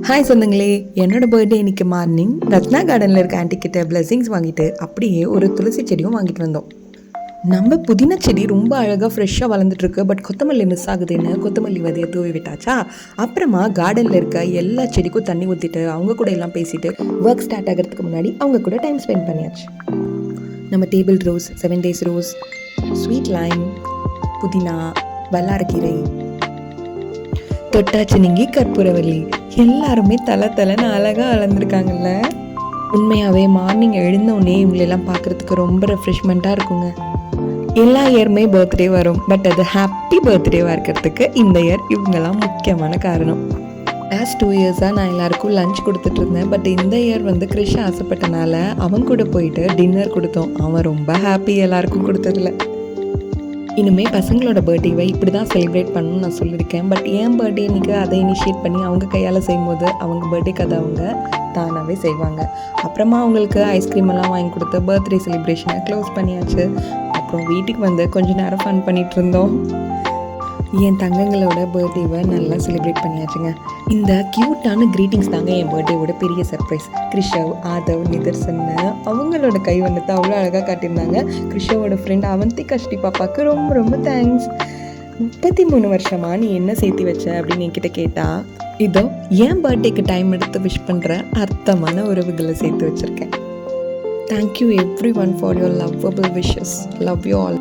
Hi சொந்தங்களே, என்னோட birthday இன்னைக்கு மார்னிங் ரத்னா கார்டனில் இருக்க ஆன்ட்டி கிட்ட பிளெஸிங்ஸ் வாங்கிட்டு அப்படியே ஒரு துளசி செடியும் வாங்கிட்டு வந்தோம். நம்ம புதினா செடி ரொம்ப அழகாக ஃப்ரெஷ்ஷாக வளர்ந்துட்டுருக்கு. பட் கொத்தமல்லி மிஸ் ஆகுதுன்னு கொத்தமல்லி விதையை தூவி விட்டாச்சா. அப்புறமா கார்டனில் இருக்க எல்லா செடிக்கும் தண்ணி ஊற்றிட்டு அவங்க கூட எல்லாம் பேசிட்டு ஒர்க் ஸ்டார்ட் ஆகிறதுக்கு முன்னாடி அவங்க கூட டைம் ஸ்பெண்ட் பண்ணியாச்சு. நம்ம table rose, 7 days rose, sweet Lime, புதினா, வல்லாரக்கீரை, தொட்டாச்சினிங்கி, கற்பூரவல்லி எல்லாருமே தலைன்னு அழகாக வளர்ந்துருக்காங்கல்ல. உண்மையாகவே மார்னிங் எழுந்தோடனே இவங்களெல்லாம் பார்க்குறதுக்கு ரொம்ப ரெஃப்ரெஷ்மெண்ட்டாக இருக்குங்க. எல்லா இயருமே பர்த்டே வரும், பட் அது ஹாப்பி பர்த்டேவாக இருக்கிறதுக்கு இந்த இயர் இவங்கெல்லாம் முக்கியமான காரணம். லாஸ்ட் 2 yearsஸாக நான் எல்லாருக்கும் லஞ்ச் கொடுத்துட்டு இருந்தேன். பட் இந்த இயர் கிறிஷ் ஆசைப்பட்டனால அவன் கூட போயிட்டு டின்னர் கொடுத்தோம். அவன் ரொம்ப ஹாப்பி எல்லாருக்கும் கொடுத்ததில்ல. இனிமேல் பசங்களோட பர்த்டேவை இப்படி தான் செலிப்ரேட் பண்ணணும்னு நான் சொல்லியிருக்கேன். பட் என் பர்த்டே இன்றைக்கி அதை இனிஷியேட் பண்ணி அவங்க கையால் செய்யும்போது அவங்க பர்த்டேக்கு அதை அவங்க தானாகவே செய்வாங்க. அப்புறமா அவங்களுக்கு ஐஸ்கிரீம் எல்லாம் வாங்கி கொடுத்து பர்த்டே செலிப்ரேஷனை க்ளோஸ் பண்ணியாச்சு. அப்புறம் வீட்டுக்கு கொஞ்ச நேரம் ஃபன் பண்ணிகிட்டு இருந்தோம். என் தங்கங்களோட பர்த்டேவை நல்லா செலிப்ரேட் பண்ணியாச்சுங்க. இந்த க்யூட்டான க்ரீட்டிங்ஸ் தாங்க என் பர்த்டேவோட பெரிய சர்ப்ரைஸ். கிருஷவ், ஆதவ், நிதர்சன்னு அவங்களோட கைவண்ணத்தை அவ்வளோ அழகாக காட்டியிருந்தாங்க. கிருஷவோட ஃப்ரெண்ட் அவந்திகா ஸ்ரீ பாப்பாவுக்கு ரொம்ப ரொம்ப தேங்க்ஸ். 33 வருஷமா நீ என்ன சேர்த்து வச்ச அப்படின்னு என்கிட்ட கேட்டா, இதோ என் பர்த்டேக்கு டைம் எடுத்து விஷ் பண்ணுற அர்த்தமான உறவுகளை சேர்த்து வச்சுருக்கேன். Thank you every one for your lovable wishes. Love you all.